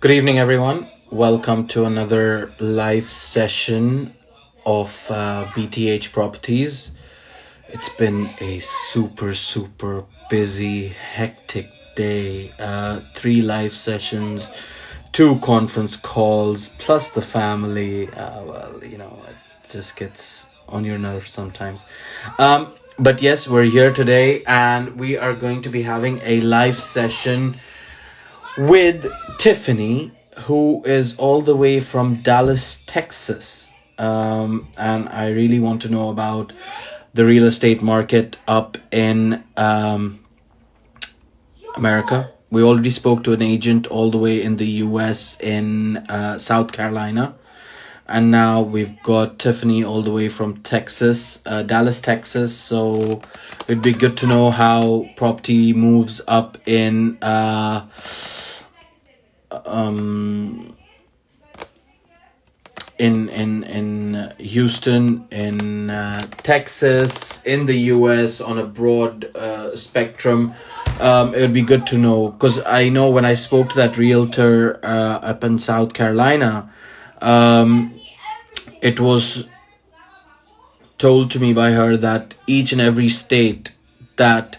Good evening, everyone. Welcome to another live session of BTH Properties. It's been a super busy, hectic day. Three live sessions, two conference calls, plus the family. It just gets on your nerves sometimes. But yes, we're here today and we are going to be having a live session with Tiffany, who is all the way from Dallas, Texas. And I really want to know about the real estate market up in America. We already spoke to an agent all the way in the US in South Carolina. And now we've got Tiffany all the way from Texas, Dallas, Texas. So it'd be good to know how property moves up in Houston, in Texas, in the U.S. on a broad spectrum. It would be good to know because I know when I spoke to that realtor up in South Carolina, it was told to me by her that each and every state that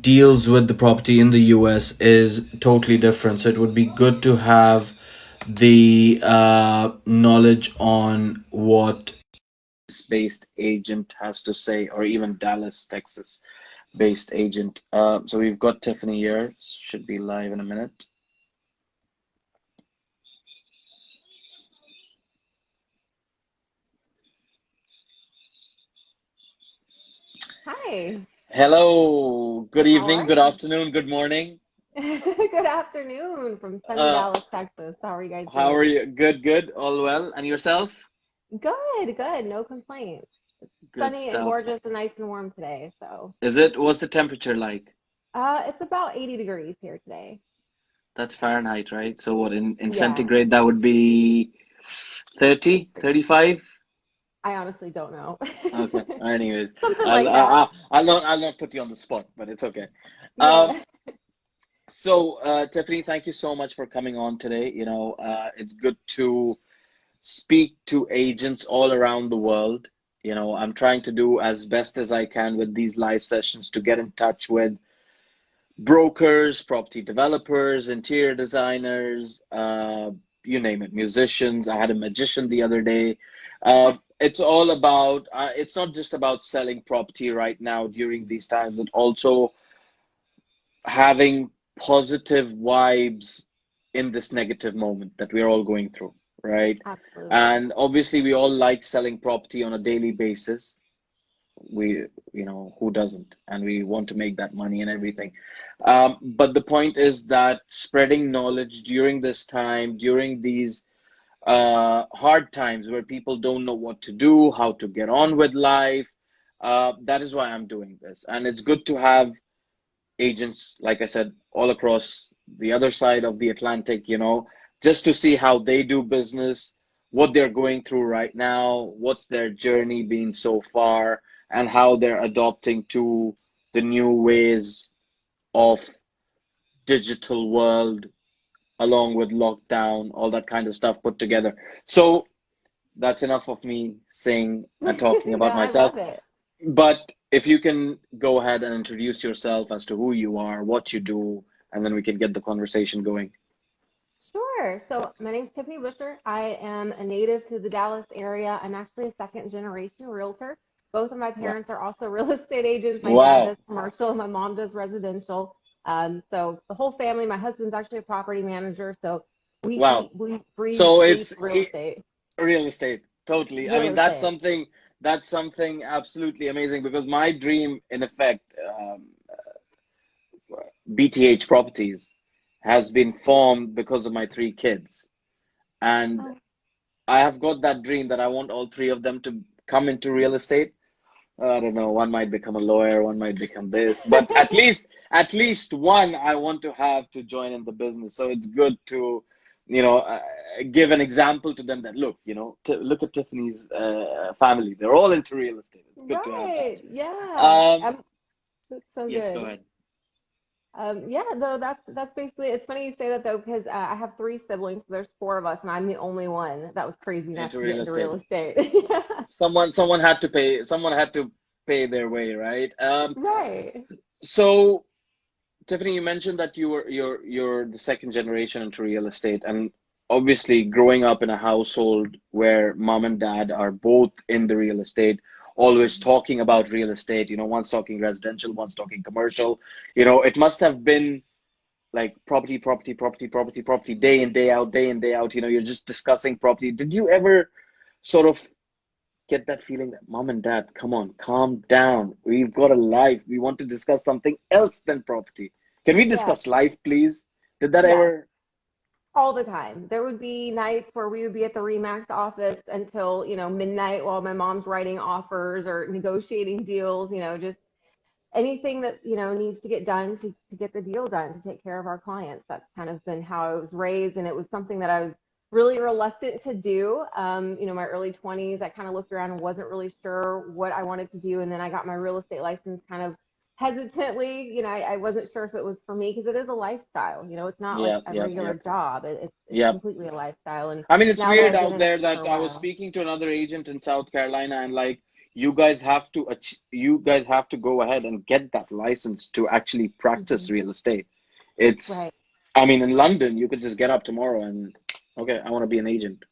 deals with the property in the US is totally different. So it would be good to have the knowledge on what based agent has to say, or even Dallas, Texas based agent. So we've got Tiffany here. Should be live in a minute. Hi. Hello. Good How evening. are Good you? afternoon. Good morning. Good afternoon from sunny Uh, Dallas, Texas. How are you guys how are doing? you? Good. Good. All well. And yourself? Good. No complaints. Good Sunny and stuff. gorgeous and nice and warm today. So, Is it? What's the temperature like? it's about 80 degrees here today. That's Fahrenheit, right? So what in Yeah, centigrade that would be 30, 35? I honestly don't know. Okay. Anyways, Something I'll like that. I'll not put you on the spot, but it's okay. Um, Yeah. so Tiffany, thank you so much for coming on today. It's good to speak to agents all around the world. I'm trying to do as best as I can with these live sessions to get in touch with brokers, property developers, interior designers, you name it, musicians. I had a magician the other day. It's all about, it's not just about selling property right now during these times, but also having positive vibes in this negative moment that we're all going through, right? Absolutely. And obviously, we all like selling property on a daily basis. We who doesn't, and we want to make that money and everything, but the point is that spreading knowledge during this time, during these hard times where people don't know what to do, how to get on with life, that is why I'm doing this. And it's good to have agents, like I said, all across the other side of the Atlantic, just to see how they do business, what they're going through right now, what's their journey been so far, and how they're adopting to the new ways of digital world along with lockdown, all that kind of stuff put together. So that's enough of me saying and talking No, about I myself. love it. But if you can go ahead and introduce yourself as to who you are, what you do, and then we can get the conversation going. Sure. So my name's Tiffany Busher. I am a native to the Dallas area. I'm actually a second generation realtor. Both of my Wow. parents are also real estate agents. My dad Wow. does commercial, my mom does residential. So the whole family, my husband's actually a property manager. So we Wow. eat, we breathe, So sleep it's real estate. real estate. Totally. I Real mean, estate. that's something absolutely amazing because my dream, in effect, BTH Properties has been formed because of my three kids. And Oh, I have got that dream that I want all three of them to come into real estate. I don't know, one might become a lawyer, one might become this, but at least one I want to have to join in the business. So it's good to, you know, uh, give an example to them that look, look at Tiffany's family. They're all into real estate. It's good to have that. right. Yeah. Um, That's so yes, go good. ahead. Yeah, no, that's basically. It's funny you say that though, because I have three siblings. So there's four of us, and I'm the only one that was crazy enough into to get real into estate? real estate. Yeah, Someone had to pay. Someone had to pay their way, right? right. So Tiffany, you mentioned that you're the second generation into real estate, and obviously growing up in a household where mom and dad are both in the real estate, always Mhm. talking about real estate, one's talking residential, one's talking commercial, it must have been like property, property, property, property, property, day in, day out, day in, day out, you're just discussing property. Did you ever sort of get that feeling that mom and dad, come on, calm down. We've got a life. We want to discuss something else than property. Can we Yeah, discuss life, please? Did that yes, ever? all the time. There would be nights where we would be at the Remax office until, midnight while my mom's writing offers or negotiating deals, just anything that needs to get done to get the deal done to take care of our clients. That's kind of been how I was raised, and it was something that I was really reluctant to do. My early 20s, I kind of looked around and wasn't really sure what I wanted to do, and then I got my real estate license kind of hesitantly. I wasn't sure if it was for me because it is a lifestyle. It's not like Yeah, a yeah, regular yeah, job. It's yeah. completely a lifestyle, and I mean, it's now that weird I've been out in it there for that a I was while. speaking to another agent in South Carolina, and like, you guys have to go ahead and get that license to actually practice Hmm. real estate. It's, Right. I mean, in London, you could just get up tomorrow and, okay, I want to be an agent.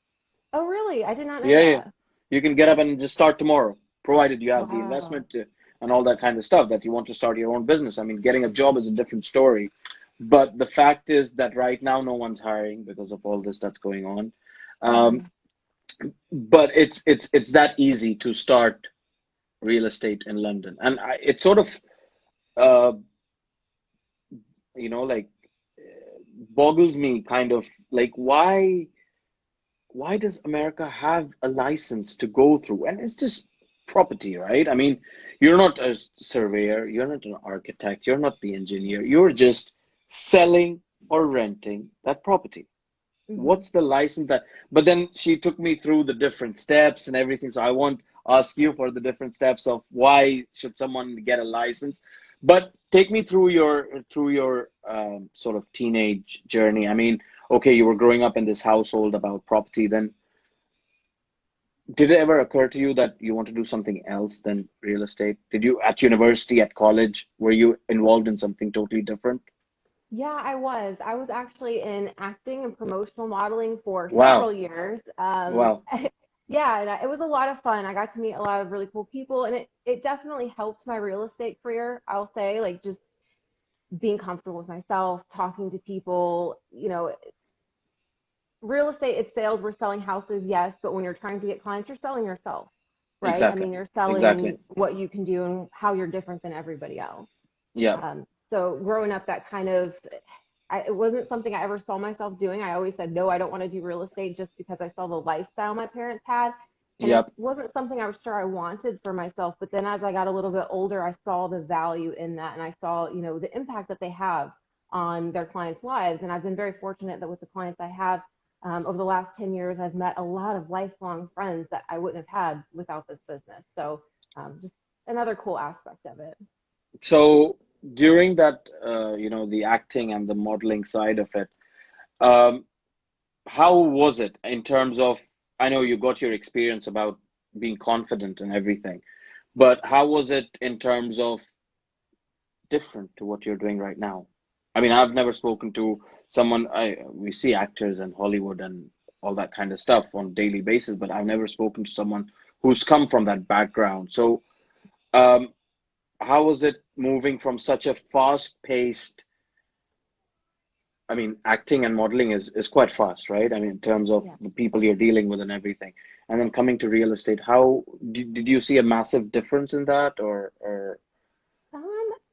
Oh, really? I did not know Yeah, yeah. that. You can get up and just start tomorrow, provided you have the Wow. investment and all that kind of stuff that you want to start your own business. I mean, getting a job is a different story. But the fact is that right now no one's hiring because of all this that's going on. Um, Hmm. but it's that easy to start real estate in London, and it sort of uh, like boggles me kind of like why does America have a license to go through? And it's just property, right? I mean, you're not a surveyor, you're not an architect, you're not the engineer, you're just selling or renting that property. Hmm. What's the license that? But then she took me through the different steps and everything. So I won't ask you for the different steps of why should someone get a license. But take me through your sort of teenage journey. I mean, okay, you were growing up in this household about property. Then did it ever occur to you that you want to do something else than real estate? Did you at university, at college, were you involved in something totally different? Yeah, I was. I was actually in acting and promotional modeling for Wow, several years. wow, Yeah, and it was a lot of fun. I got to meet a lot of really cool people, and it definitely helped my real estate career. I'll say, like just being comfortable with myself, talking to people. Real estate, it's sales. We're selling houses, yes, but when you're trying to get clients, you're selling yourself, right? I exactly, mean, you're exactly. selling what you can do and how you're different than everybody else. Yeah, So growing up, that kind of, it wasn't something I ever saw myself doing. I always said, no, I don't want to do real estate just because I saw the lifestyle my parents had. And it yep. wasn't something I was sure I wanted for myself. But then as I got a little bit older, I saw the value in that. And I saw, the impact that they have on their clients' lives. And I've been very fortunate that with the clients I have over the last 10 years, I've met a lot of lifelong friends that I wouldn't have had without this business. So just another cool aspect of it. So during that, the acting and the modeling side of it, um, how was it in terms of, I know you got your experience about being confident and everything, but how was it in terms of different to what you're doing right now? I mean, I've never spoken to someone, we see actors in Hollywood and all that kind of stuff on a daily basis, but I've never spoken to someone who's come from that background. So, um, how was it moving from such a fast-paced, I mean, acting and modeling is quite fast, right? I mean, in terms of Yeah. the people you're dealing with and everything. And then coming to real estate, how did you see a massive difference in that or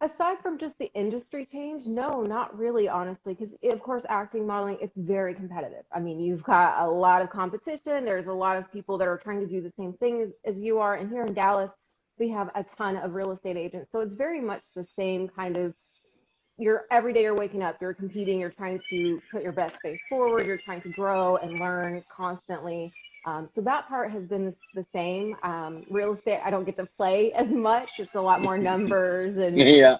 Aside from just the industry change, no, not really, honestly, because of course, acting, modeling, it's very competitive. I mean, you've got a lot of competition. There's a lot of people that are trying to do the same thing as you are. And here in Dallas, we have a ton of real estate agents. So it's very much the same kind of, you're every day you're waking up, you're competing, you're trying to put your best face forward, you're trying to grow and learn constantly. So that part has been the same. Real estate, I don't get to play as much. It's a lot more numbers and yeah,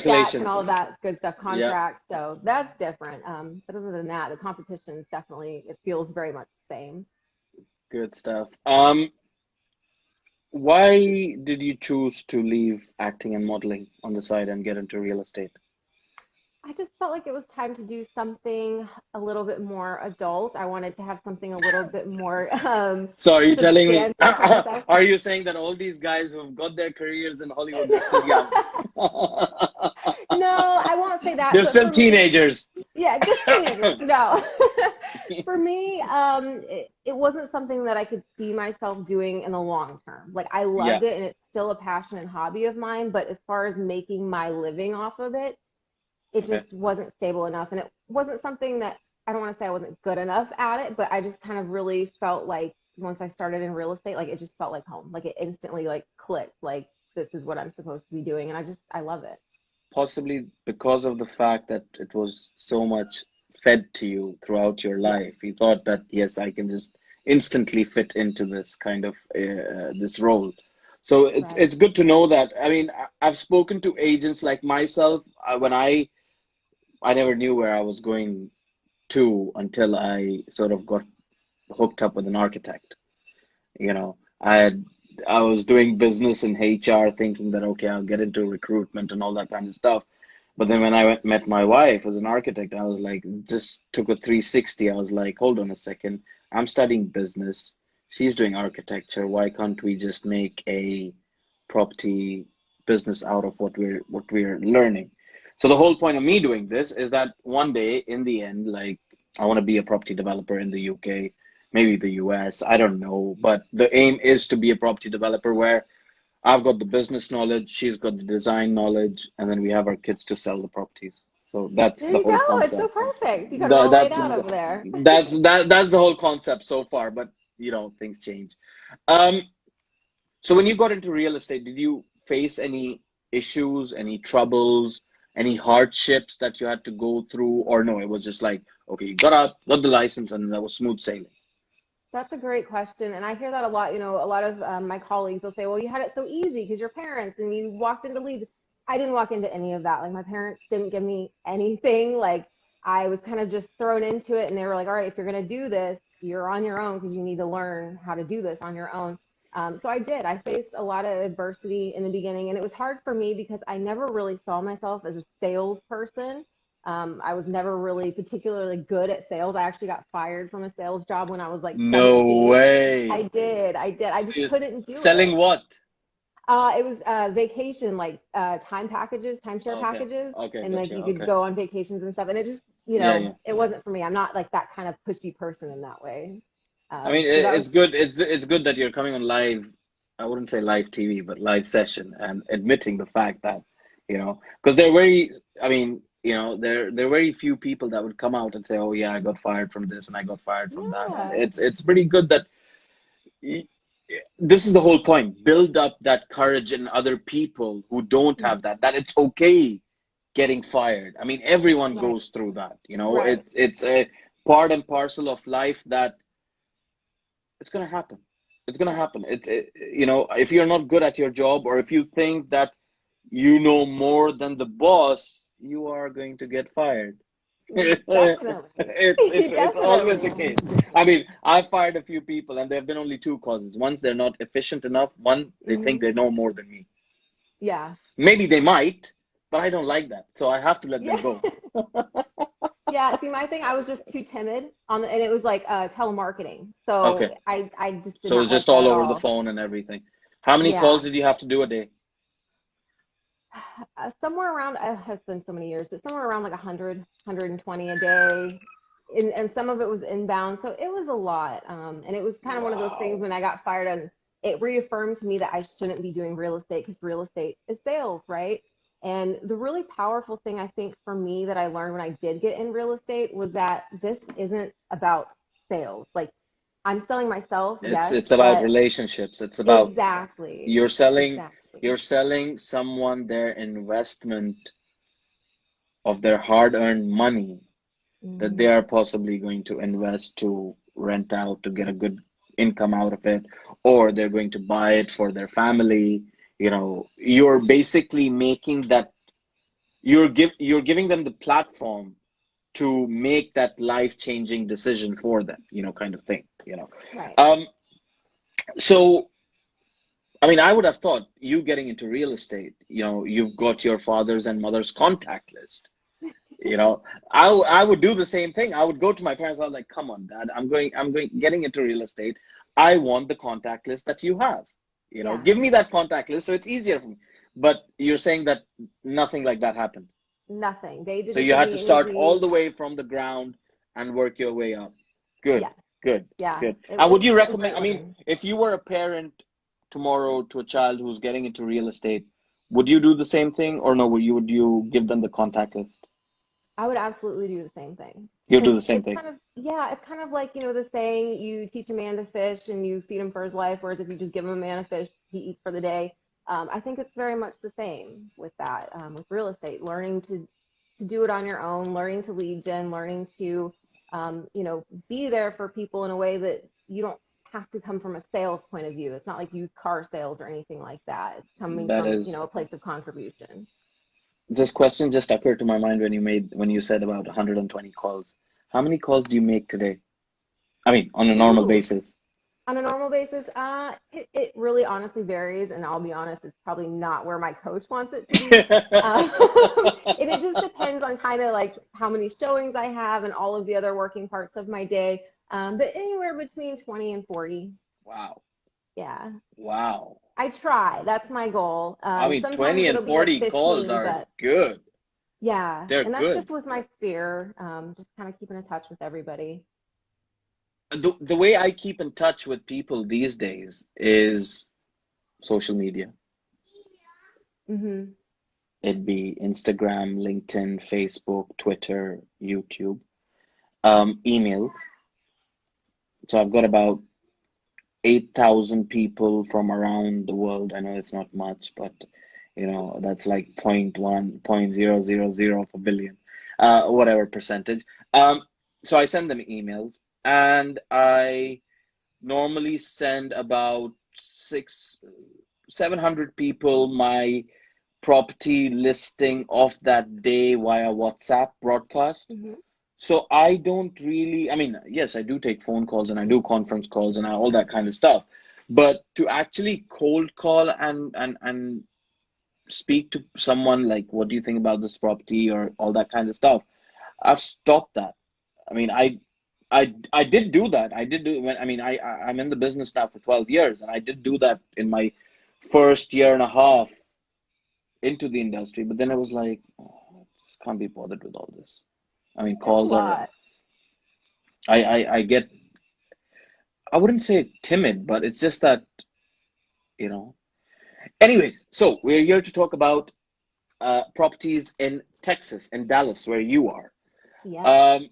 stats and Calculations. all of that good stuff, Yeah, contracts. So that's different. But other than that, the competition is definitely, it feels very much the same. good stuff. Why did you choose to leave acting and modeling on the side and get into real estate? I just felt like it was time to do something a little bit more adult. I wanted to have something a little bit more So are you telling me, substantial for myself. are you saying that all these guys who've got their careers in Hollywood, they're still young? No, I won't say that, They're but still for me, teenagers. yeah, just teenagers. No. For me, it wasn't something that I could see myself doing in the long term. Like I Yeah. loved it and it's still a passion and hobby of mine, but as far as making my living off of it, it Okay. just wasn't stable enough. And it wasn't something that I don't want to say I wasn't good enough at it, but I just kind of really felt like once I started in real estate, like it just felt like home. Like it instantly like clicked, like this is what I'm supposed to be doing. And I love it. Possibly because of the fact that it was so much fed to you throughout your Yeah, life. You thought that, yes, I can just instantly fit into this kind of this role. So right. it's good to know that. I mean, I've spoken to agents like myself when I never knew where I was going to until I sort of got hooked up with an architect. You know, I was doing business in HR thinking that okay, I'll get into recruitment and all that kind of stuff. But then when I met my wife as an architect, I was like, just took a 360. I was like, hold on a second. I'm studying business. She's doing architecture. Why can't we just make a property business out of what we're learning? So the whole point of me doing this is that one day in the end, like I want to be a property developer in the UK, maybe the US, I don't know. But the aim is to be a property developer where I've got the business knowledge, she's got the design knowledge, and then we have our kids to sell the properties. So that's There the you whole go. It's so concept. perfect. You got it Tha- all laid That's out over there. that's the whole concept so far, but things change. Um, so when you got into real estate, did you face any issues, any troubles, any hardships that you had to go through, or no, it was just like, okay, you got up, got the license, and that was smooth sailing? That's a great question. And I hear that a lot. A lot of my colleagues will say, well, you had it so easy because your parents and you walked into leads. I didn't walk into any of that. Like my parents didn't give me anything. Like I was kind of just thrown into it and they were like, all right, if you're going to do this, you're on your own because you need to learn how to do this on your own. So I did. I faced a lot of adversity in the beginning and it was hard for me because I never really saw myself as a salesperson. I was never really particularly good at sales. I actually got fired from a sales job when I was like No 17. I way. did. I did. I just Serious. couldn't do Selling it. what? It was vacation, like time packages, timeshare Okay. packages, Okay, and like gotcha. you could Okay. go on vacations and stuff. And it just, Yeah, yeah. it wasn't for me. I'm not like that kind of pushy person in that way. I mean, So that was, it's good. It's good that you're coming on live. I wouldn't say live TV, but live session and admitting the fact that, because they're very. I mean, there are very few people that would come out and say, "Oh yeah, I got fired from this and I got fired from that," and yeah. it's pretty good that y- this is the whole point. Build up that courage in other people who don't have Mhm. that. That it's okay getting fired. I mean, everyone Right. goes through that. Right. It's a part and parcel of life that it's gonna happen. It's gonna happen. If you're not good at your job, or if you think that you know more than the boss, you are going to get fired. Definitely. It's always the Definitely. case. I mean, I've fired a few people, and there have been only two causes. Once they're not efficient enough. One, they think Hmm. they know more than me. Yeah. Maybe they might, but I don't like that, so I have to let them Yeah. go. Yeah, see, my thing, I was just too timid and it was like telemarketing. So Okay, I just did so not it's just like that all at over the all. phone and everything. How many calls Yeah. did you have to do a day? Somewhere around, it's been so many years, but somewhere around like 100, a day. And some of it was inbound. So it was a lot. And it was kind of one of those things Wow. when I got fired and it reaffirmed to me that I shouldn't be doing real estate because real estate is sales, right? And the really powerful thing I think for me that I learned when I did get in real estate was that this isn't about sales. Like I'm selling myself, It's yes, it's about but relationships. It's about exactly, you're selling exactly. you're selling someone their investment of their hard-earned money that they Hmm. are possibly going to invest to rent out to get a good income out of it, or they're going to buy it for their family. You're basically making that. you're giving them the platform to make that life-changing decision for them, kind of thing, Right. Um, so I mean, I would have thought you getting into real estate, you've got your father's and mother's contact list. You know, I would do the same thing. I would go to my parents. I was like, "Come on, Dad, getting into real estate. I want the contact list that you have. Yeah. Give me that contact list so it's easier for me." But you're saying that nothing like that happened. Nothing. They So didn't you give had to me start all interviews. the way from the ground and work your way up. Good, Yes. good, Yeah. good. It And would was you a recommend, great I mean, learning. if you were a parent tomorrow to a child who's getting into real estate, would you do the same thing or no? Would you give them the contact list? I would absolutely do the same thing You'll do because the same it's thing. kind of, yeah, it's kind of like, the saying, you teach a man to fish and you feed him for his life, whereas if you just give him a man a fish, he eats for the day. I think it's very much the same with that, with real estate, learning to do it on your own, learning to lead gen, learning to, be there for people in a way that you don't have to come from a sales point of view. It's not like used car sales or anything like that. It's coming That from, is, a place of contribution. this question just occurred to my mind when you said about 120 calls. How many calls do you make today? I mean, on a normal Ooh, basis. on a normal basis, it really honestly varies, and I'll be honest, it's probably not where my coach wants it to be. Um, and it just depends on kind of like how many showings I have and all of the other working parts of my day. But anywhere between 20 and 40. Wow. Yeah, Wow. I try. That's my goal. I mean, 20 Sometimes and it'll be like 40 calls 15, are but good. yeah, They're and that's good. just with my sphere, just kind of keeping in touch with everybody. The way I keep in touch with people these days is social media. Hmm. It'd be Instagram, LinkedIn, Facebook, Twitter, YouTube, emails. So I've got about 8,000 people from around the world. I know it's not much, but that's like point 0.1, 0.000 of a billion, whatever percentage. So I send them emails and I normally send about 700 people my property listing of that day via WhatsApp broadcast. Hmm. So I don't really, I mean, yes, I do take phone calls and I do conference calls and all that kind of stuff. But to actually cold call and speak to someone like, what do you think about this property or all that kind of stuff, I've stopped that. I mean, I did do that. I did do when I mean I'm in the business now for 12 years and I did do that in my first year and a half into the industry. But then I was like, oh, I just can't be bothered with all this. I mean, It's a calls are lot. I get I wouldn't say timid, but it's just that, you know. Anyways, so we're here to talk about properties in Texas, in Dallas, where you are. Yes. Um,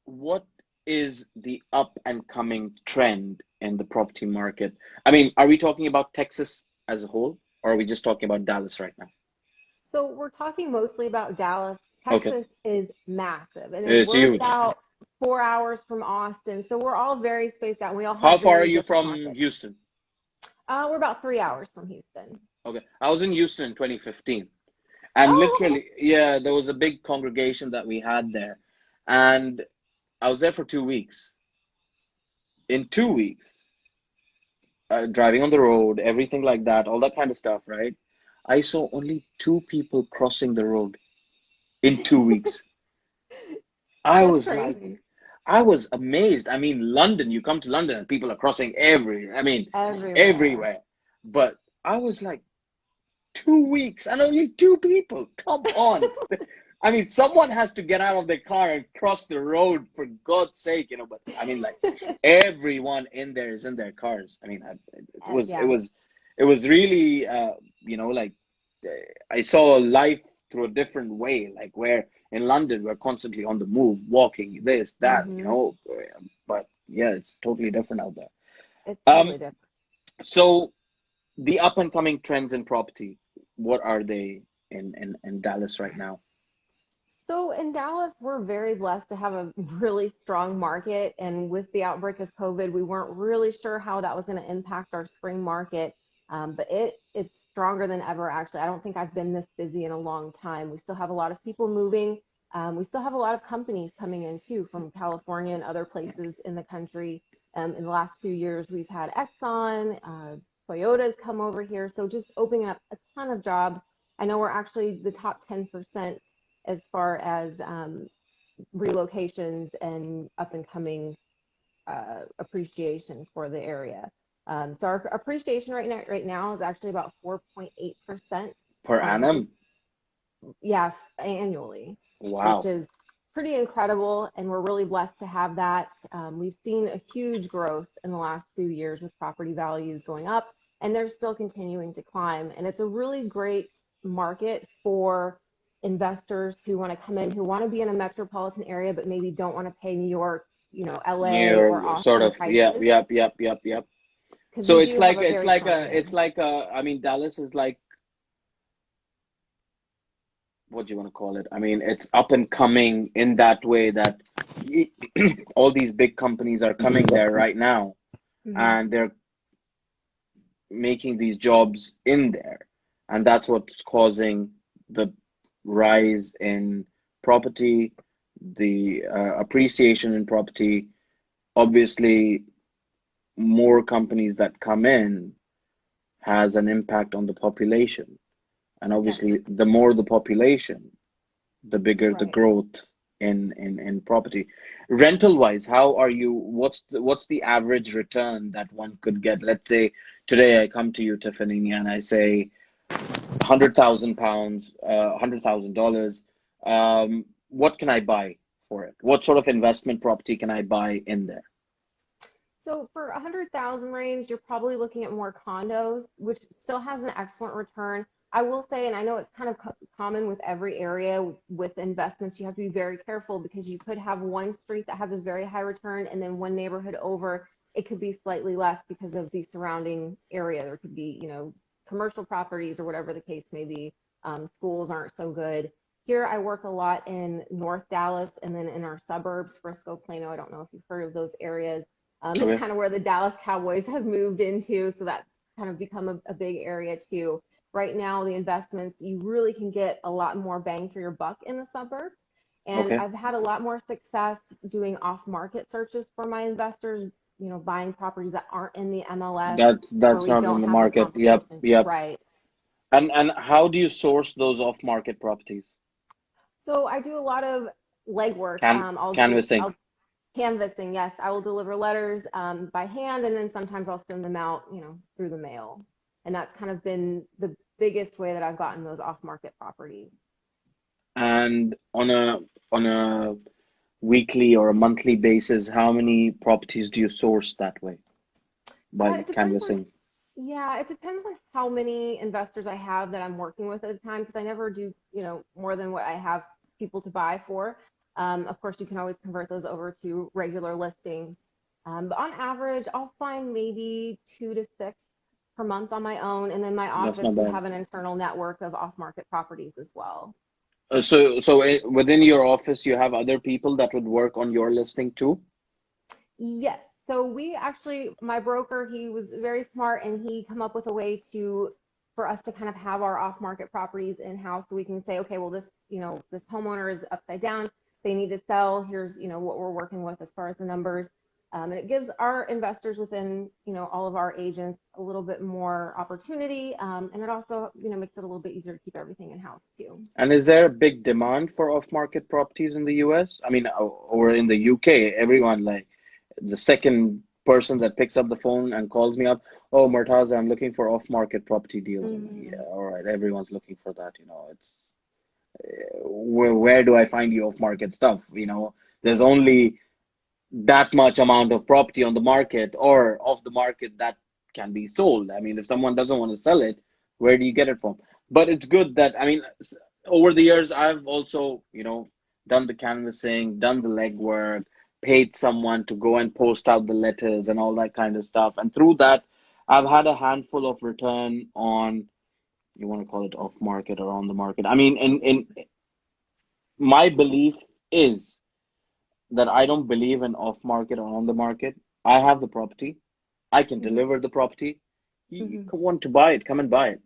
what is the up and coming trend in the property market? I mean, are we talking about Texas as a whole, or are we just talking about Dallas right now? So we're talking mostly about Dallas. Okay, Texas is massive, and then it's we're huge. about 4 hours from Austin. So we're all very spaced out, and we all How have far are very you different from markets. Houston? We're about 3 hours from Houston. Okay, I was in Houston in 2015. And Oh, okay. literally, yeah, there was a big congregation that we had there. And I was there for 2 weeks. In 2 weeks, driving on the road, everything like that, all that kind of stuff, right? I saw only two people crossing the road in 2 weeks. I That's was like, crazy. I was amazed. I mean, London, you come to London and people are crossing Everywhere. everywhere. But I was like, 2 weeks and only two people. Come on. I mean, someone has to get out of their car and cross the road for God's sake, But I mean, like everyone in there is in their cars. I mean, it was it Yeah. was it was really, like I saw life through a different way. Like where in London we're constantly on the move, walking, this, that, Hmm. But yeah, it's totally different out there. It's Um, totally different. so the up and coming trends in property, what are they in Dallas right now? So in Dallas, we're very blessed to have a really strong market. And with the outbreak of COVID, we weren't really sure how that was going to impact our spring market. But it is stronger than ever, actually. I don't think I've been this busy in a long time. We still have a lot of people moving. We still have a lot of companies coming in too from California and other places in the country. In the last few years, we've had Exxon, Toyota's come over here. So just opening up a ton of jobs. I know we're actually the top 10% as far as relocations and up and coming appreciation for the area. So our appreciation right now is actually about 4.8%, Per which is, annum? yeah, annually, which Wow. is pretty incredible. And we're really blessed to have that. We've seen a huge growth in the last few years with property values going up, and they're still continuing to climb. And it's a really great market for investors who want to come in, who want to be in a metropolitan area, but maybe don't want to pay New York, LA or Near sort Austin of, yep, prices, yep, yep, yep, yep. because So we it's do have like a very strong it's area. like I mean, Dallas is like, what do you want to call it? I mean, it's up and coming in that way that all these big companies are coming there right now, Hmm. and they're making these jobs in there, and that's what's causing the rise in property, the appreciation in property. Obviously, more companies that come in has an impact on the population. And Yes, obviously, the more the population, the bigger the right. growth in property. Rental wise, how are you? What's the average return that one could get? Let's say today I come to you, Tiffany, and I say £100,000, $100,000. What can I buy for it? What sort of investment property can I buy in there? So for 100,000 range, you're probably looking at more condos, which still has an excellent return. I will say, and I know it's kind of common with every area with investments, you have to be very careful because you could have one street that has a very high return, and then one neighborhood over, it could be slightly less because of the surrounding area. There could be, commercial properties or whatever the case may be. Schools aren't so good. Here, I work a lot in North Dallas and then in our suburbs, Frisco, Plano. I don't know if you've heard of those areas. It's Okay. kind of where the Dallas Cowboys have moved into, so that's kind of become a big area too. Right now, the investments, you really can get a lot more bang for your buck in the suburbs. And Okay. I've had a lot more success doing off-market searches for my investors, buying properties that aren't in the MLS where That's we not in don't the have the market. Yep. competition. Yep. Right. And how do you source those off-market properties? So I do a lot of legwork. Canvassing. I'll canvassing, yes. I will deliver letters by hand, and then sometimes I'll send them out, through the mail. And that's kind of been the biggest way that I've gotten those off-market properties. And on a weekly or a monthly basis, how many properties do you source that way by It depends on, canvassing? yeah, it depends on how many investors I have that I'm working with at the time, because I never do, more than what I have people to buy for. Of course, you can always convert those over to regular listings. But on average, I'll find maybe 2 to 6 per month on my own. And then my That's office, not we bad. have an internal network of off-market properties as well. Within your office, you have other people that would work on your listing too? Yes. So we actually, my broker, he was very smart and he come up with a way for us to kind of have our off-market properties in-house so we can say, okay, well, this homeowner is upside down. They need to sell. Here's, what we're working with as far as the numbers. And it gives our investors within, all of our agents a little bit more opportunity. And it also, makes it a little bit easier to keep everything in-house too. And is there a big demand for off-market properties in the US? I mean, or in the UK, everyone like the second person that picks up the phone and calls me up, oh, Murtaza, I'm looking for off-market property deals. I'm like, yeah, Mhm. all right, everyone's looking for that, It's where do I find you off-market stuff? There's only that much amount of property on the market or off the market that can be sold. I mean, if someone doesn't want to sell it, where do you get it from? But it's good that, I mean, over the years, I've also, done the canvassing, done the legwork, paid someone to go and post out the letters and all that kind of stuff. And through that, I've had a handful of return on, you want to call it off market or on the market. I mean, in my belief is that I don't believe in off market or on the market. I have the property. I can Mhm. deliver the property. You Hmm. want to buy it, come and buy it.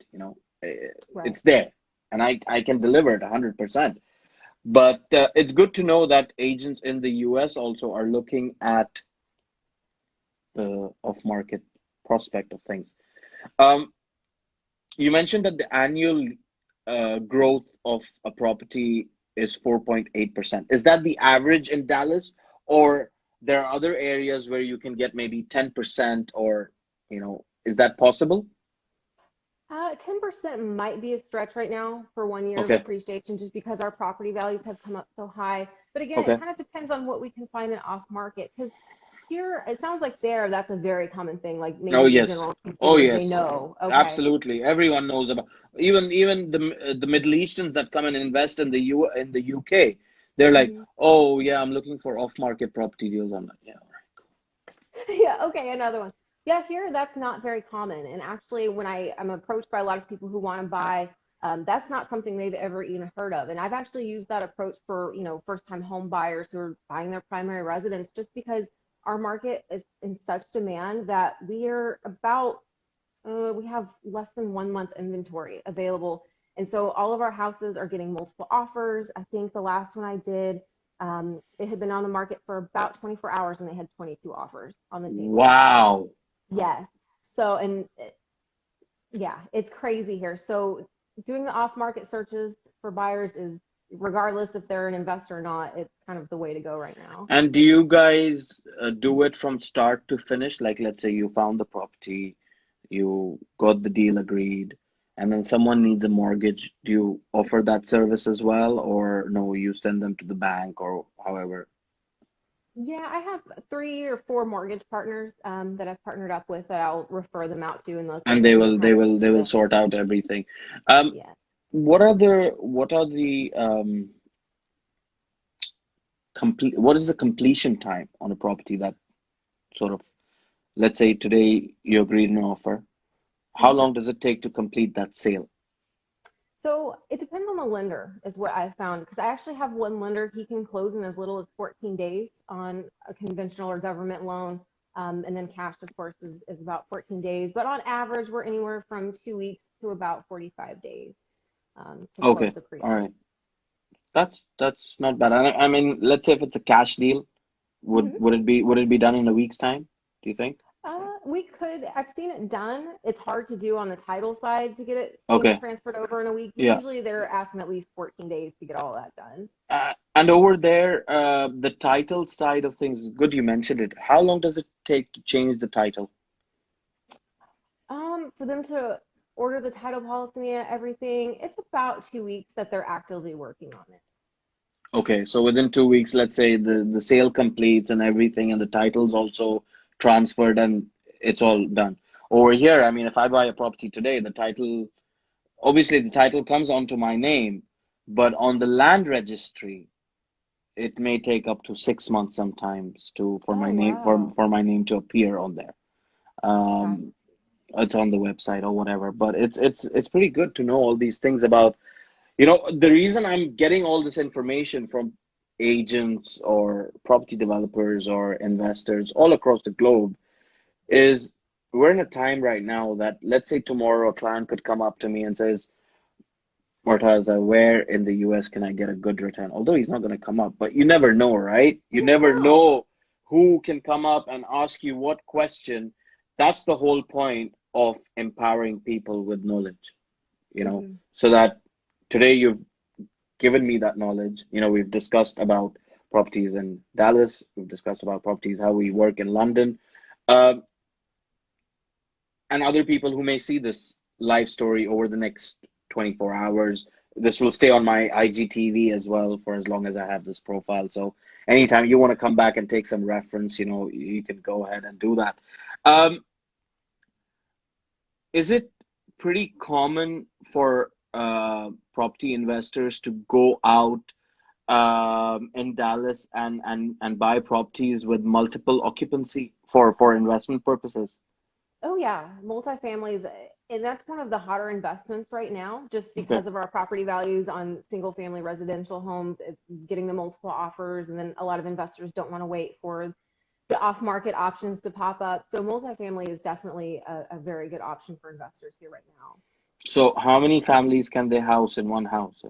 Right. It's there, and I can deliver it 100%. But it's good to know that agents in the US also are looking at the off-market prospect of things. Um, you mentioned that the annual growth of a property is 4.8%. Is that the average in Dallas, or there are other areas where you can get maybe 10%, or, is that possible? 10% might be a stretch right now for 1 year of Okay, appreciation just because our property values have come up so high. But again, it okay. kind of depends on what we can find in off market because here it sounds like that's a very common thing. Like Oh, maybe the yes. general Oh, consumers, they yes. know. Okay. Absolutely. Everyone knows about, even the Middle Easterns that come and invest in the UK. They're like, Hmm. "Oh, yeah, I'm looking for off-market property deals." I'm like, "Yeah, all Yeah, okay, another one. Yeah, here that's not very common. And actually, when I'm approached by a lot of people who want to buy, that's not something they've ever even heard of. And I've actually used that approach for, first-time home buyers who are buying their primary residence just because our market is in such demand that we have less than 1 month inventory available. And so all of our houses are getting multiple offers. I think the last one I did, it had been on the market for about 24 hours and they had 22 offers on the same home. wow." Yes. So, yeah, it's crazy here. So doing the off market searches for buyers is, regardless if they're an investor or not, it's kind of the way to go right now. And do you guys do it from start to finish? Like, let's say you found the property, you got the deal agreed, and then someone needs a mortgage. Do you offer that service as well, or no, you send them to the bank or however? Yeah, I have 3 or 4 mortgage partners that I've partnered up with that I'll refer them out to, and And they they can will kind they of will they do will the, sort out everything. Um, yeah. what are the complete what is the completion time on a property that sort of, let's say today you agreed an offer. How Mhm. long does it take to complete that sale? So it depends on the lender, is what I've found. Because I actually have one lender, he can close in as little as 14 days on a conventional or government loan. And then cash, of course, is about 14 days. But on average, we're anywhere from 2 weeks to about 45 days to Okay, close a pre. all right. That's not bad. I mean, let's say if it's a cash deal, would it be done in a week's time, do you think? We could. I've seen it done. It's hard to do on the title side to get it, Okay, transferred over in a week. yeah. Usually they're asking at least 14 days to get all that done. And over there, the title side of things, good you mentioned it. How long does it take to change the title? For them to order the title policy and everything, it's about 2 weeks that they're actively working on it. Okay, so within 2 weeks, let's say the sale completes and everything, and the title's also transferred and it's all done. Over here, I mean, if I buy a property today, obviously the title comes onto my name, but on the land registry, it may take up to 6 months sometimes to for Oh, my name wow. for my name to appear on there. Okay. Um, it's on the website or whatever. But it's pretty good to know all these things about, the reason I'm getting all this information from agents or property developers or investors all across the globe is we're in a time right now that, let's say tomorrow a client could come up to me and says, Mortaza, where in the US can I get a good return? Although he's not going to come up, but you never know, right? You You never never know. know who can come up and ask you what question. That's the whole point of empowering people with knowledge, Hmm. so that today you've given me that knowledge. We've discussed about properties in Dallas, we've discussed about properties, how we work in London, um, and other people who may see this live story over the next 24 hours. This will stay on my IGTV as well for as long as I have this profile. So anytime you want to come back and take some reference, you can go ahead and do that. Um, is it pretty common for property investors to go out in Dallas and buy properties with multiple occupancy for investment purposes? Oh yeah, multifamilies, and that's one of the hotter investments right now, just Okay. because of our property values on single family residential homes. It's getting the multiple offers, and then a lot of investors don't want to wait for the off-market options to pop up. So multifamily is definitely a very good option for investors here right now. So how many families can they house in one house?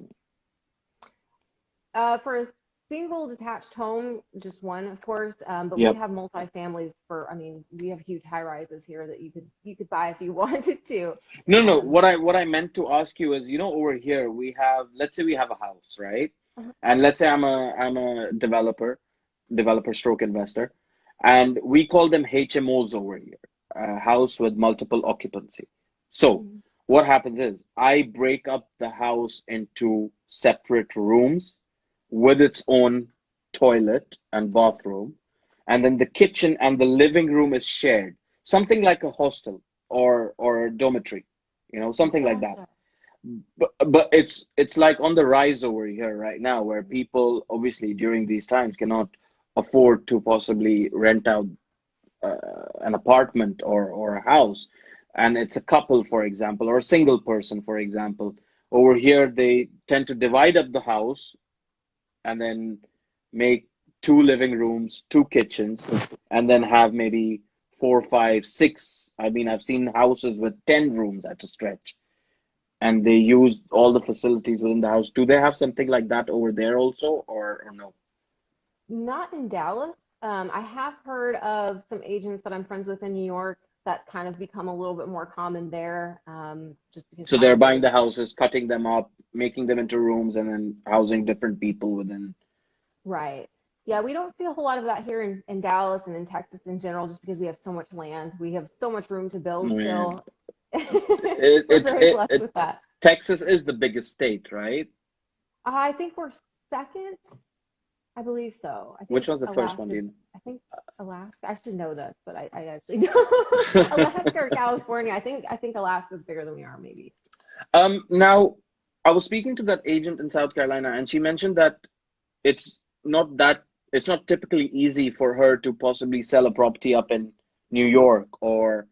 For a single detached home, just one, of course. But we Yep. have multifamilies for, I mean, we have huge high rises here that you could buy if you wanted to. No, no. Um, What I meant to ask you is, over here we have, let's say we have a house, right? uh, And let's say I'm a developer stroke investor, and we call them HMOs over here, house with multiple occupancy. So mhm. what happens is I break up the house into separate rooms with its own toilet and bathroom, and then the kitchen and the living room is shared, something like a hostel or a dormitory, something like that. Gotcha. But it's like on the rise over here right now, where people obviously during these times cannot afford to possibly rent out an apartment or a house, and it's a couple, for example, or a single person, for example. Over here, they tend to divide up the house and then make two living rooms, two kitchens, and then have maybe four, five, six. I mean, I've seen houses with 10 rooms at a stretch, and they use all the facilities within the house. Do they have something like that over there also, or no? Not in Dallas. I have heard of some agents that I'm friends with in New York. That's kind of become a little bit more common there, just because So they're obviously buying there's the houses, cutting them up, making them into rooms, and then housing different people within. right. Yeah, we don't see a whole lot of that here in Dallas and in Texas in general, just because we have so much land. We have so much room to build Yeah. still. It, We're it's very it, blessed it with that. Texas is the biggest state, right? I think we're second. I believe so. I Which think one's the first one, do Alaska's, you I think Alaska, I should know this, but I actually don't. know? Alaska or California. I think Alaska's bigger than we are, maybe. Now, I was speaking to that agent in South Carolina, and she mentioned that it's not that it's not typically easy for her to possibly sell a property up in New York or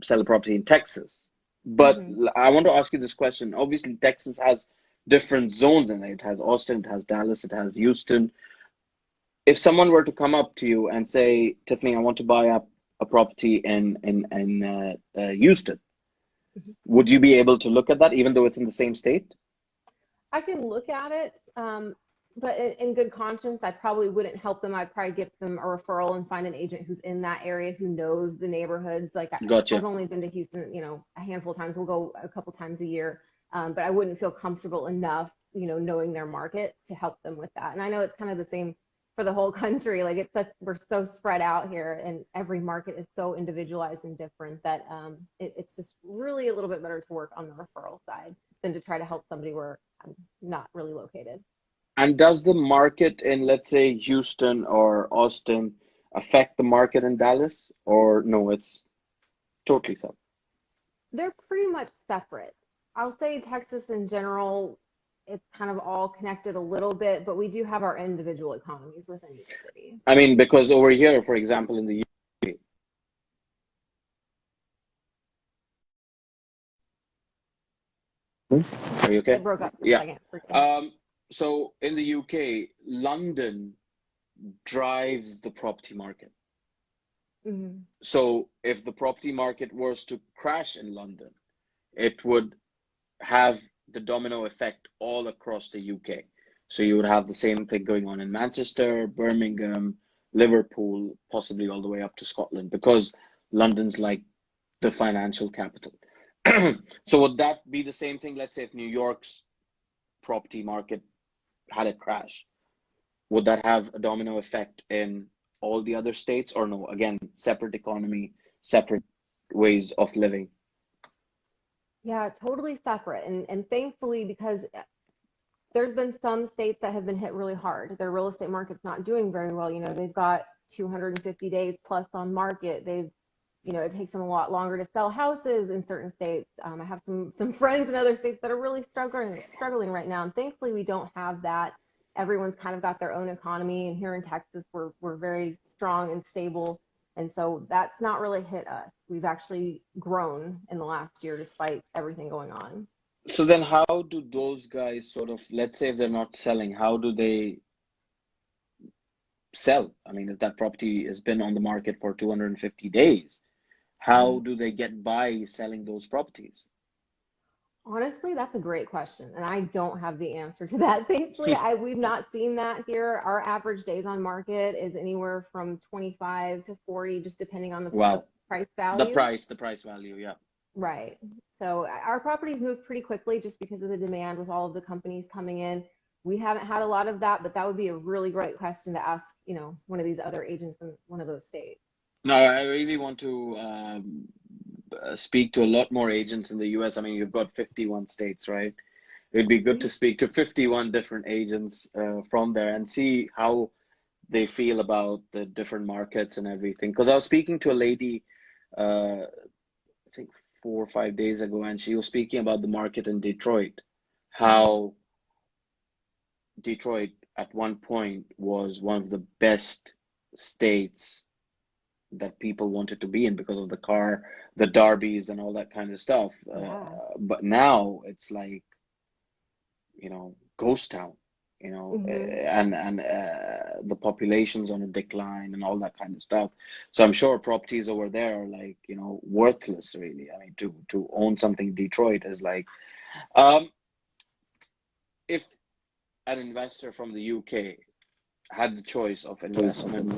sell a property in Texas. But Hmm. I want to ask you this question. Obviously, Texas has different zones in it. It has Austin, it has Dallas, it has Houston. If someone were to come up to you and say, Tiffany, I want to buy up a property in Houston, would you be able to look at that even though it's in the same state? I can look at it, but in good conscience, I probably wouldn't help them. I'd probably give them a referral and find an agent who's in that area who knows the neighborhoods. Like I've Gotcha. only been to Houston, a handful of times. We'll go a couple times a year, but I wouldn't feel comfortable enough, knowing their market to help them with that. And I know it's kind of the same for the whole country. Like we're so spread out here, and every market is so individualized and different that it's just really a little bit better to work on the referral side than to try to help somebody where I'm not really located. And does the market in, let's say, Houston or Austin affect the market in Dallas? Or no, it's totally separate. They're pretty much separate. I'll say Texas in general, it's kind of all connected a little bit, but we do have our individual economies within each city. I mean, because over here, for example, in the UK, are you okay? It broke up for a Yeah. second. Forgive me. Um, so in the UK, London drives the property market. Mhm. So if the property market was to crash in London, it would have the domino effect all across the UK. So you would have the same thing going on in Manchester, Birmingham, Liverpool, possibly all the way up to Scotland, because London's like the financial capital. So would that be the same thing? Let's say if New York's property market had a crash, would that have a domino effect in all the other states, or no? Again, separate economy, separate ways of living. Yeah, totally separate. And thankfully, because there's been some states that have been hit really hard. Their real estate market's not doing very well. They've got 250 days plus on market. It takes them a lot longer to sell houses in certain states. I have some friends in other states that are really struggling right now. And thankfully, we don't have that. Everyone's kind of got their own economy. And here in Texas, we're very strong and stable. And so that's not really hit us. We've actually grown in the last year despite everything going on. So then how do those guys sort of, let's say if they're not selling, how do they sell? I mean, if that property has been on the market for 250 days, how Mhm. do they get by selling those properties? Honestly, that's a great question, and I don't have the answer to that. Thankfully, we've not seen that here. Our average days on market is anywhere from 25 to 40, just depending on the Wow. price The value. price, the price value, yeah. Right. So our properties move pretty quickly just because of the demand with all of the companies coming in. We haven't had a lot of that, but that would be a really great question to ask, one of these other agents in one of those states. No, I really want to speak to a lot more agents in the US. I mean, you've got 51 states, right? It'd be good to We, speak to 51 different agents from there and see how they feel about the different markets and everything. Because I was speaking to a lady, I think 4 or 5 days ago, and she was speaking about the market in Detroit, mhm. how Detroit at one point was one of the best states that people wanted to be in because of the car, the derbies, and all that kind of stuff. Yeah. But now it's like, ghost town, Hmm. the population's on a decline and all that kind of stuff. So I'm sure properties over there are like, worthless really. I mean, to own something in Detroit is like, um, if an investor from the UK had the choice of investment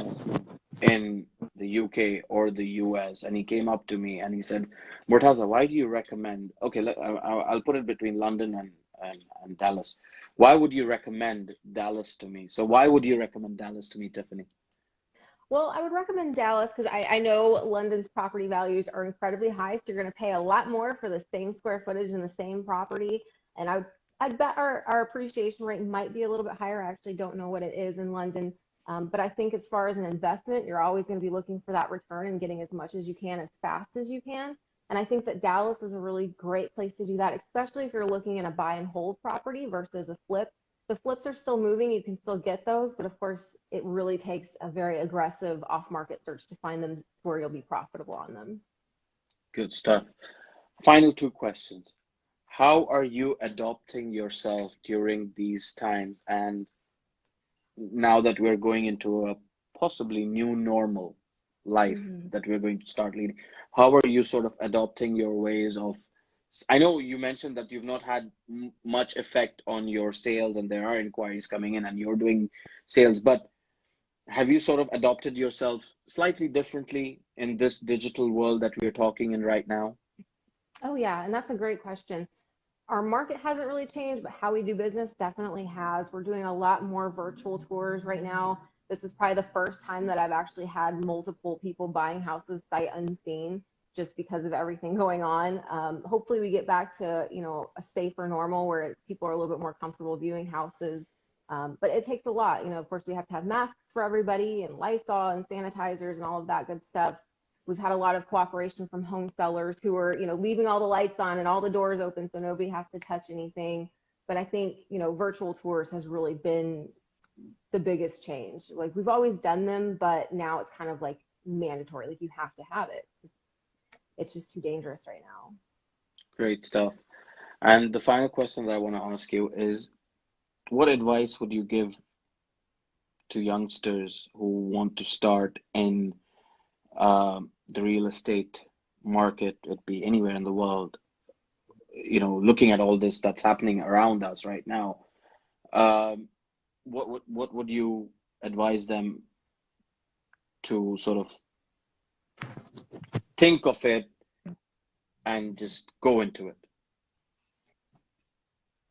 in the UK or the US, and he came up to me and he said, Murtaza, why do you recommend? Okay, I'll put it between London and Dallas. Why would you recommend Dallas to me? So why would you recommend Dallas to me, Tiffany? Well, I would recommend Dallas because I know London's property values are incredibly high, so you're going to pay a lot more for the same square footage and the same property. And I'd bet our appreciation rate might be a little bit higher. I actually don't know what it is in London. But I think as far as an investment, you're always going to be looking for that return and getting as much as you can as fast as you can. And I think that Dallas is a really great place to do that, especially if you're looking at a buy and hold property versus a flip. The flips are still moving. You can still get those, but of course, it really takes a very aggressive off-market search to find them to where you'll be profitable on them. Good stuff. Final two questions. How are you adopting yourself during these times? And now that we're going into a possibly new normal life Mhm. that we're going to start leading, how are you sort of adopting your ways of? I know you mentioned that you've not had much effect on your sales and there are inquiries coming in and you're doing sales, but have you sort of adopted yourself slightly differently in this digital world that we're talking in right now? Oh, yeah, and that's a great question. Our market hasn't really changed, but how we do business definitely has. We're doing a lot more virtual tours right now. This is probably the first time that I've actually had multiple people buying houses sight unseen just because of everything going on. Hopefully we get back to, a safer normal where people are a little bit more comfortable viewing houses. But it takes a lot. Of course, we have to have masks for everybody and Lysol and sanitizers and all of that good stuff. We've had a lot of cooperation from home sellers who are, leaving all the lights on and all the doors open so nobody has to touch anything. But I think, virtual tours has really been the biggest change. Like we've always done them, but now it's kind of like mandatory. Like you have to have it. It's just too dangerous right now. Great stuff. And the final question that I want to ask you is, what advice would you give to youngsters who want to start in the real estate market? It'd be anywhere in the world, looking at all this that's happening around us right now. Um, what would you advise them to sort of think of it and just go into it?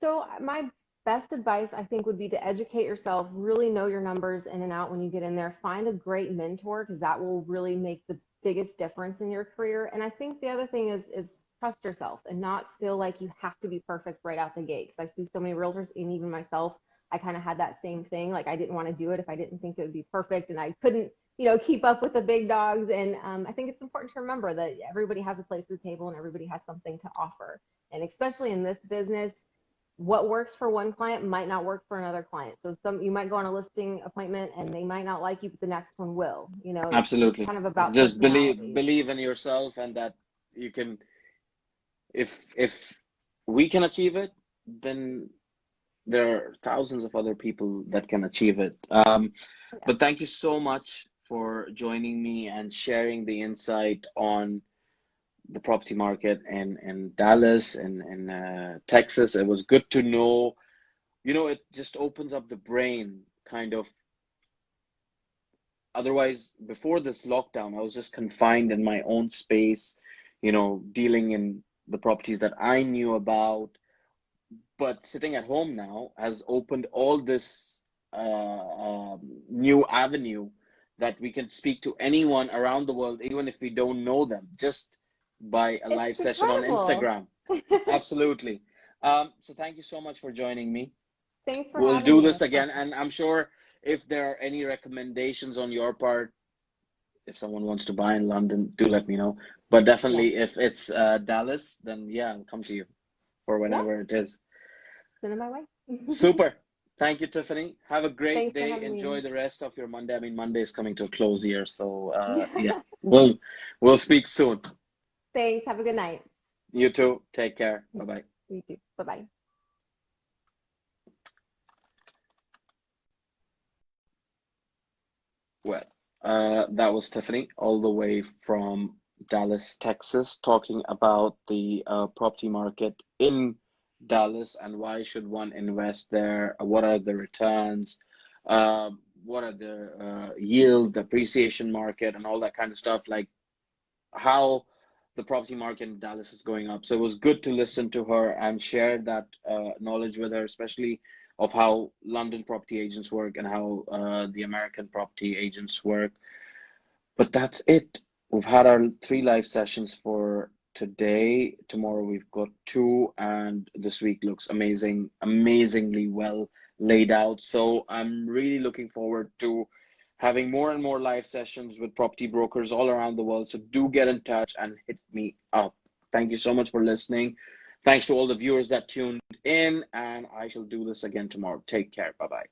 So my best advice I think would be to educate yourself, really know your numbers in and out when you get in there. Find a great mentor because that will really make the biggest difference in your career. And I think the other thing is trust yourself and not feel like you have to be perfect right out the gate. Because I see so many realtors and even myself, I kind of had that same thing. Like I didn't want to do it if I didn't think it would be perfect and I couldn't, keep up with the big dogs. And I think it's important to remember that everybody has a place at the table and everybody has something to offer. And especially in this business, what works for one client might not work for another client. So you might go on a listing appointment and they might not like you, but the next one will. It's Absolutely. kind of about Just personality. believe in yourself and that you can, if we can achieve it, then there are thousands of other people that can achieve it. Yeah. But thank you so much for joining me and sharing the insight on the property market in Dallas and in Texas. It was good to know. It just opens up the brain, kind of. Otherwise, before this lockdown, I was just confined in my own space, dealing in the properties that I knew about. But sitting at home now has opened all this new avenue that we can speak to anyone around the world, even if we don't know them, just by a It's live session on incredible. Instagram. Absolutely. So thank you so much for joining me. Thanks for We'll having do me. this It's fun. again, and I'm sure if there are any recommendations on your part, if someone wants to buy in London, do let me know. But Yeah. definitely, if it's Dallas, then yeah, I'll come to you for Yeah. whenever it is. Send it my way. Super. Thank you, Tiffany. Have a great Thanks for day. having Enjoy me. the rest of your Monday. I mean, Monday is coming to a close here, so yeah, we'll speak soon. Thanks. Have a good night. You too. Take care. Bye bye. You too. Bye bye. Well, that was Tiffany, all the way from Dallas, Texas, talking about the property market in Dallas and why should one invest there? What are the returns? Uh, what are the yield, appreciation market, and all that kind of stuff? Like how the property market in Dallas is going up. So it was good to listen to her and share that knowledge with her, especially of how London property agents work and how the American property agents work. But that's it. We've had our 3 live sessions for today. Tomorrow we've got two, and this week looks amazing, amazingly well laid out. So I'm really looking forward to having more and more live sessions with property brokers all around the world. So do get in touch and hit me up. Thank you so much for listening. Thanks to all the viewers that tuned in, and I shall do this again tomorrow. Take care. Bye bye.